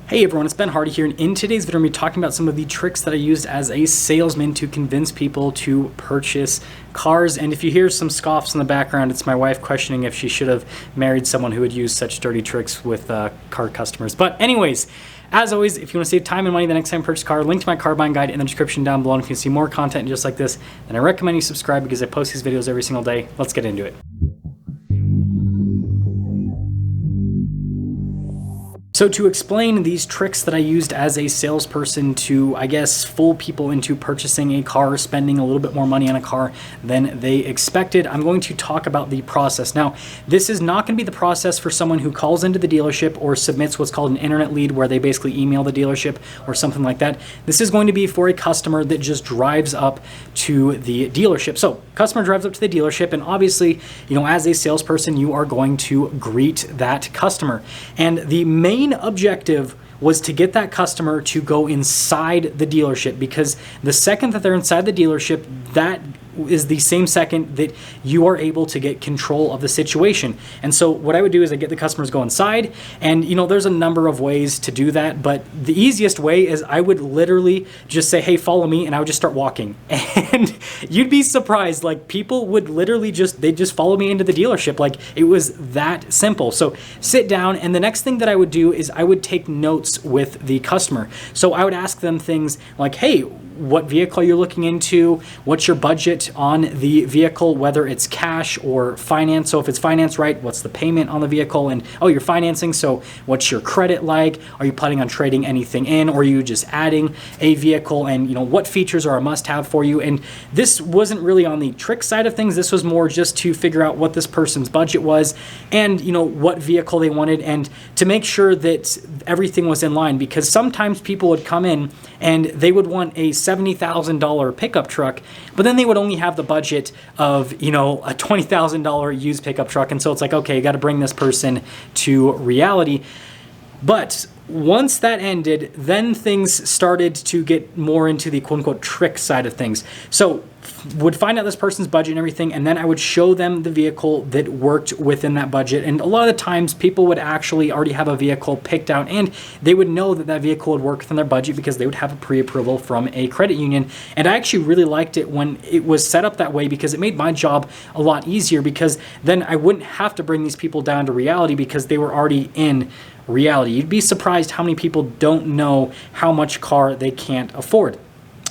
Hey everyone, it's Ben Hardy here, and in today's video I'm going to be talking about some of the tricks that I used as a salesman to convince people to purchase cars. And if you hear some scoffs in the background, it's my wife questioning if she should have married someone who would use such dirty tricks with car customers. But anyways, as always, if you want to save time and money the next time you purchase a car, link to my car buying guide in the description down below. And if you see more content just like this, then I recommend you subscribe because I post these videos every single day. Let's get into it. So to explain these tricks that I used as a salesperson to, I guess, fool people into purchasing a car, spending a little bit more money on a car than they expected, I'm going to talk about the process. Now, this is not going to be the process for someone who calls into the dealership or submits what's called an internet lead, where they basically email the dealership or something like that. This is going to be for a customer that just drives up to the dealership. So customer drives up to the dealership, and obviously, as a salesperson, you are going to greet that customer. And the main objective was to get that customer to go inside the dealership, because the second that they're inside the dealership, that is the same second that you are able to get control of the situation. And so what I would do is I get the customers to go inside, and there's a number of ways to do that, but the easiest way is I would literally just say, hey, follow me, and I would just start walking. And you'd be surprised, like, people would literally they'd just follow me into the dealership. Like, it was that simple. So sit down, and the next thing that I would do is I would take notes with the customer. So I would ask them things like, hey, what vehicle you're looking into, what's your budget on the vehicle, whether it's cash or finance. So if it's finance, right, what's the payment on the vehicle? And oh, you're financing, so what's your credit like? Are you planning on trading anything in, or are you just adding a vehicle? And what features are a must-have for you? And this wasn't really on the trick side of things. This was more just to figure out what this person's budget was, and what vehicle they wanted, and to make sure that everything was in line, because sometimes people would come in and they would want a $70,000 pickup truck, but then they would only have the budget of, a $20,000 used pickup truck. And so it's like, okay, you got to bring this person to reality. But once that ended, then things started to get more into the quote unquote trick side of things. So would find out this person's budget and everything, and then I would show them the vehicle that worked within that budget. And a lot of the times people would actually already have a vehicle picked out, and they would know that that vehicle would work within their budget because they would have a pre-approval from a credit union. And I actually really liked it when it was set up that way, because it made my job a lot easier, because then I wouldn't have to bring these people down to reality because they were already in reality. You'd be surprised how many people don't know how much car they can't afford.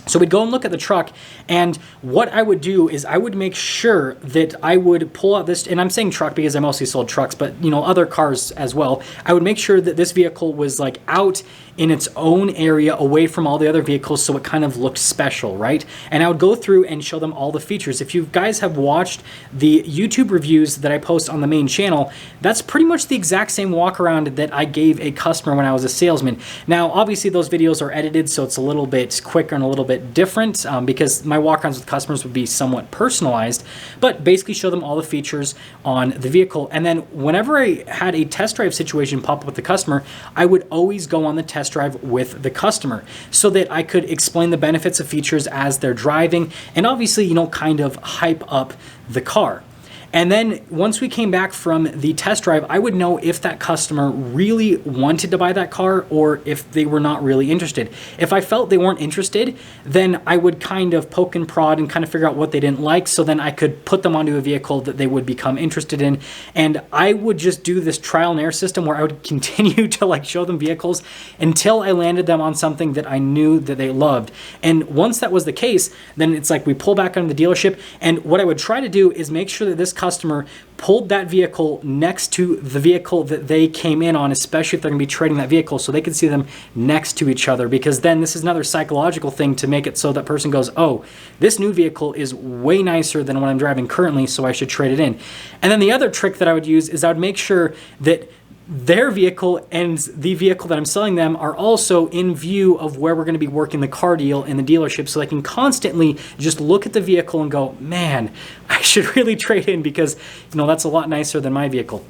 So we'd go and look at the truck, and what I would do is I would make sure that I would pull out this, and I'm saying truck because I mostly sold trucks, but other cars as well. I would make sure that this vehicle was like out in its own area away from all the other vehicles, so it kind of looked special, right? And I would go through and show them all the features. If you guys have watched the YouTube reviews that I post on the main channel, that's pretty much the exact same walk around that I gave a customer when I was a salesman. Now, obviously those videos are edited, so it's a little bit quicker and a little bit different, because my walk-arounds with customers would be somewhat personalized, but basically show them all the features on the vehicle. And then whenever I had a test drive situation pop up with the customer, I would always go on the test drive with the customer so that I could explain the benefits of features as they're driving, and obviously, kind of hype up the car. And then once we came back from the test drive, I would know if that customer really wanted to buy that car or if they were not really interested. If I felt they weren't interested, then I would kind of poke and prod and kind of figure out what they didn't like, so then I could put them onto a vehicle that they would become interested in. And I would just do this trial and error system where I would continue to show them vehicles until I landed them on something that I knew that they loved. And once that was the case, then it's like we pull back on the dealership, and what I would try to do is make sure that this customer pulled that vehicle next to the vehicle that they came in on, especially if they're going to be trading that vehicle, so they can see them next to each other, because then this is another psychological thing to make it so that person goes, oh, this new vehicle is way nicer than what I'm driving currently, so I should trade it in. And then the other trick that I would use is I would make sure that their vehicle and the vehicle that I'm selling them are also in view of where we're going to be working the car deal in the dealership, so they can constantly just look at the vehicle and go, man, I should really trade in because that's a lot nicer than my vehicle.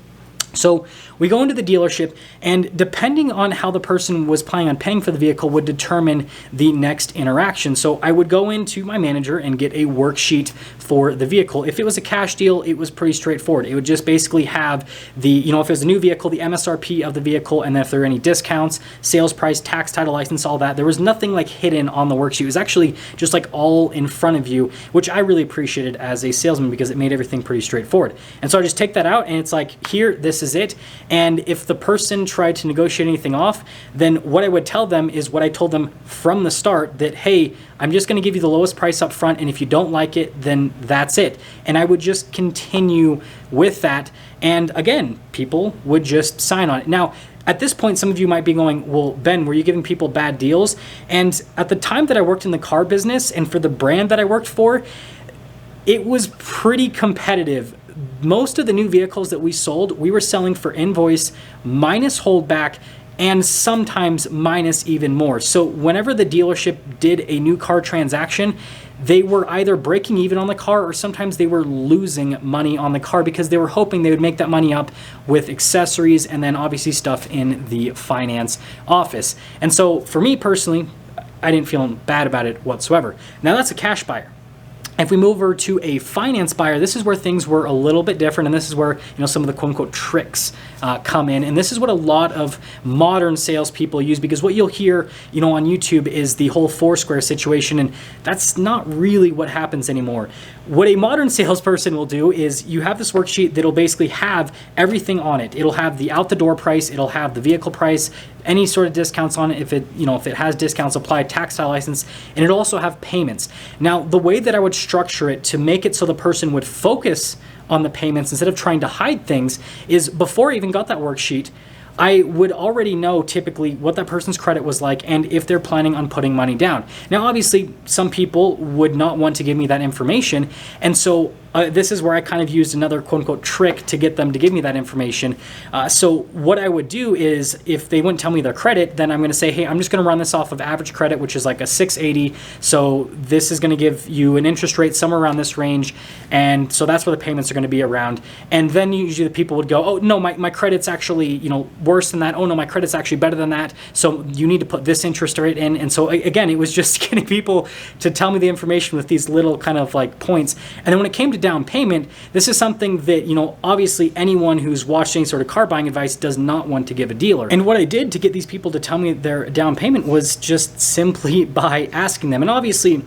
So we go into the dealership, and depending on how the person was planning on paying for the vehicle would determine the next interaction. So I would go into my manager and get a worksheet for the vehicle. If it was a cash deal, it was pretty straightforward. It would just basically have the, if it was a new vehicle, the MSRP of the vehicle, and then if there were any discounts, sales price, tax, title, license, all that. There was nothing like hidden on the worksheet. It was actually just like all in front of you, which I really appreciated as a salesman because it made everything pretty straightforward. And so I just take that out, and it's like, here, this is it. And if the person tried to negotiate anything off, then what I would tell them is what I told them from the start, that, hey, I'm just going to give you the lowest price up front, and if you don't like it, then that's it. And I would just continue with that. And again, people would just sign on it. Now, at this point, some of you might be going, well, Ben, were you giving people bad deals? And at the time that I worked in the car business and for the brand that I worked for, it was pretty competitive. Most of the new vehicles that we sold, we were selling for invoice minus holdback, and sometimes minus even more. So whenever the dealership did a new car transaction, they were either breaking even on the car, or sometimes they were losing money on the car because they were hoping they would make that money up with accessories and then obviously stuff in the finance office. And so for me personally, I didn't feel bad about it whatsoever. Now that's a cash buyer. If we move over to a finance buyer, this is where things were a little bit different, and this is where some of the quote-unquote tricks come in. And this is what a lot of modern salespeople use, because what you'll hear on YouTube is the whole Foursquare situation, and that's not really what happens anymore. What a modern salesperson will do is you have this worksheet that'll basically have everything on it. It'll have the out-the-door price, it'll have the vehicle price, any sort of discounts on it if it has discounts applied, tax, title, license, and it'll also have payments. Now, the way that I would structure it to make it so the person would focus on the payments instead of trying to hide things is, before I even got that worksheet, I would already know typically what that person's credit was like and if they're planning on putting money down. Now, obviously, some people would not want to give me that information, and so this is where I kind of used another quote-unquote trick to get them to give me that information. So what I would do is, if they wouldn't tell me their credit, then I'm going to say, hey, I'm just going to run this off of average credit, which is like a 680. So this is going to give you an interest rate somewhere around this range, and so that's where the payments are going to be around. And then usually the people would go, oh, no, my credit's actually worse than that. Oh, no, my credit's actually better than that. So you need to put this interest rate in. And so again, it was just getting people to tell me the information with these little kind of like points. And then when it came to down payment, this is something that, obviously anyone who's watched any sort of car buying advice does not want to give a dealer. And what I did to get these people to tell me their down payment was just simply by asking them. And obviously,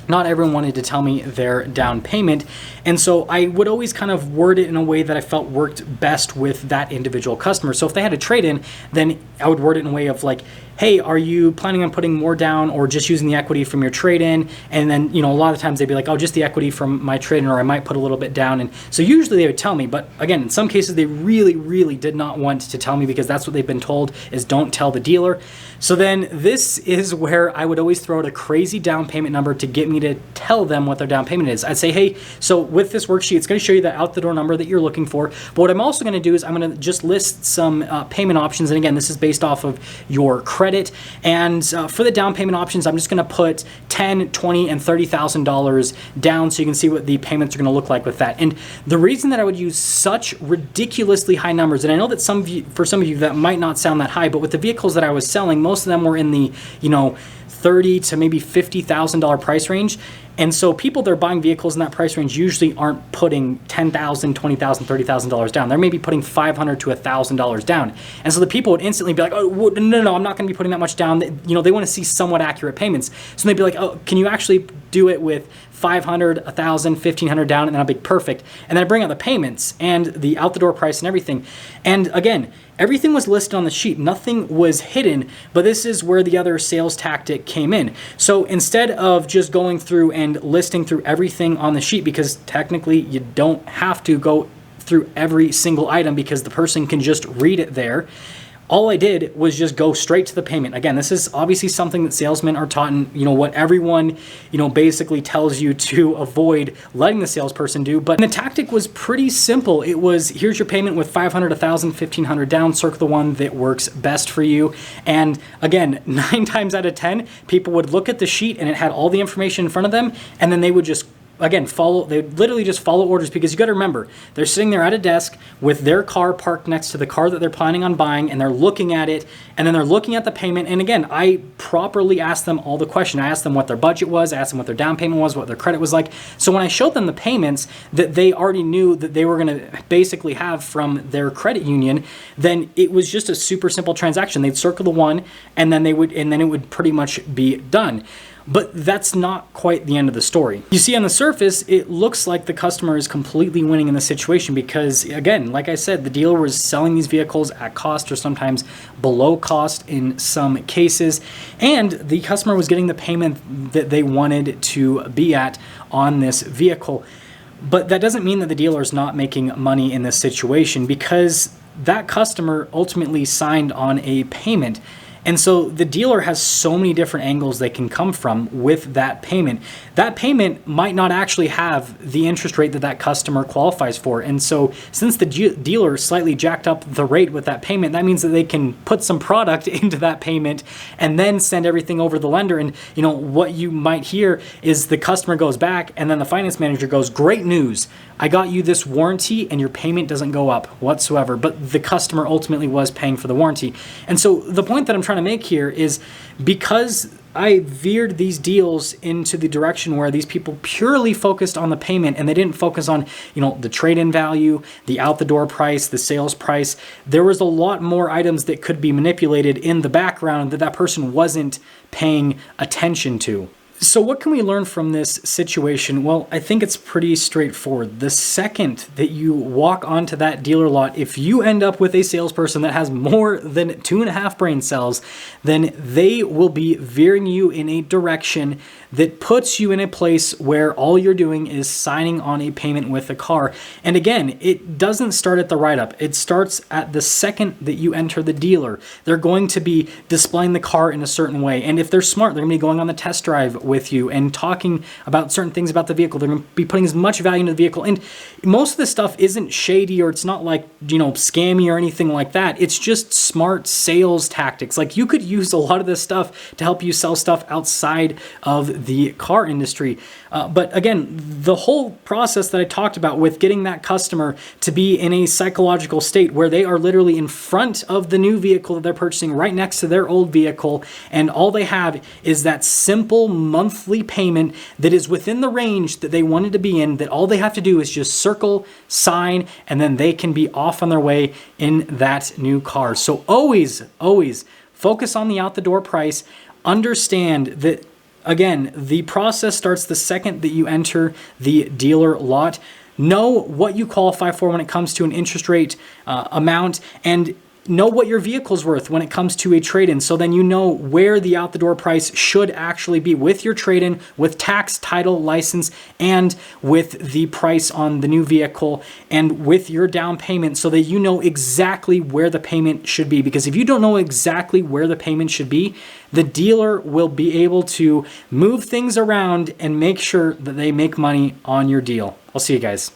not everyone wanted to tell me their down payment. And so I would always kind of word it in a way that I felt worked best with that individual customer. So if they had a trade-in, then I would word it in a way of like, hey, are you planning on putting more down or just using the equity from your trade-in? And then, a lot of times they'd be like, oh, just the equity from my trade-in, or I might put a little bit down. And so usually they would tell me, but again, in some cases they really, really did not want to tell me because that's what they've been told is don't tell the dealer. So then this is where I would always throw out a crazy down payment number to get me to tell them what their down payment is. I'd say, hey, so with this worksheet, it's going to show you the out-the-door number that you're looking for. But what I'm also going to do is I'm going to just list some payment options. And again, this is based off of your credit. And for the down payment options, I'm just going to put $10,000, $20,000, and $30,000 down so you can see what the payments are going to look like with that. And the reason that I would use such ridiculously high numbers, and I know that for some of you that might not sound that high, but with the vehicles that I was selling, most of them were in the $30,000 to maybe $50,000 price range. And so people that are buying vehicles in that price range usually aren't putting $10,000, $20,000, $30,000 down. They're maybe putting $500 to $1,000 down. And so the people would instantly be like, oh, no, I'm not going to be putting that much down. They want to see somewhat accurate payments. So they'd be like, oh, can you actually do it with $500, $1,000, $1,500 down? And then I'll be perfect. And then I bring out the payments and the out-the-door price and everything. And again, everything was listed on the sheet. Nothing was hidden, but this is where the other sales tactic came in. So instead of just going through and listing through everything on the sheet, because technically you don't have to go through every single item because the person can just read it there, all I did was just go straight to the payment. Again, this is obviously something that salesmen are taught, and what everyone basically tells you to avoid letting the salesperson do. But the tactic was pretty simple. It was, here's your payment with $500, $1,000, $1,500 down, circle the one that works best for you. And again, 9 times out of 10, people would look at the sheet and it had all the information in front of them, and then they would just again, they literally just follow orders, because you got to remember, they're sitting there at a desk with their car parked next to the car that they're planning on buying, and they're looking at it, and then they're looking at the payment. And again, I properly asked them all the questions. I asked them what their budget was, I asked them what their down payment was, what their credit was like. So when I showed them the payments that they already knew that they were going to basically have from their credit union, then it was just a super simple transaction. They'd circle the one, and then it would pretty much be done. But that's not quite the end of the story. You see, on the surface, it looks like the customer is completely winning in the situation because, again, like I said, the dealer was selling these vehicles at cost or sometimes below cost in some cases, and the customer was getting the payment that they wanted to be at on this vehicle. But that doesn't mean that the dealer is not making money in this situation, because that customer ultimately signed on a payment. And so the dealer has so many different angles they can come from with that payment. That payment might not actually have the interest rate that that customer qualifies for. And so since the dealer slightly jacked up the rate with that payment, that means that they can put some product into that payment and then send everything over to the lender. And what you might hear is the customer goes back, and then the finance manager goes, "Great news, I got you this warranty and your payment doesn't go up whatsoever." But the customer ultimately was paying for the warranty. And so the point that I'm trying to make here is, because I veered these deals into the direction where these people purely focused on the payment and they didn't focus on, the trade-in value, the out-the-door price, the sales price. There was a lot more items that could be manipulated in the background that person wasn't paying attention to. So what can we learn from this situation? Well, I think it's pretty straightforward. The second that you walk onto that dealer lot, if you end up with a salesperson that has more than 2.5 brain cells, then they will be veering you in a direction that puts you in a place where all you're doing is signing on a payment with a car. And again, it doesn't start at the write-up. It starts at the second that you enter the dealer. They're going to be displaying the car in a certain way. And if they're smart, they're going to be going on the test drive with you and talking about certain things about the vehicle. They're going to be putting as much value into the vehicle. And most of this stuff isn't shady, or it's not like, scammy or anything like that. It's just smart sales tactics. Like, you could use a lot of this stuff to help you sell stuff outside of the car industry. But again, the whole process that I talked about with getting that customer to be in a psychological state where they are literally in front of the new vehicle that they're purchasing, right next to their old vehicle, and all they have is that simple monthly payment that is within the range that they wanted to be in, that all they have to do is just circle, sign, and then they can be off on their way in that new car. So always focus on the out-the-door price. Understand that, again, the process starts the second that you enter the dealer lot. Know what you qualify for when it comes to an interest rate amount, and know what your vehicle's worth when it comes to a trade-in. So then you know where the out-the-door price should actually be with your trade-in, with tax, title, license, and with the price on the new vehicle, and with your down payment, so that you know exactly where the payment should be. Because if you don't know exactly where the payment should be, the dealer will be able to move things around and make sure that they make money on your deal. I'll see you guys.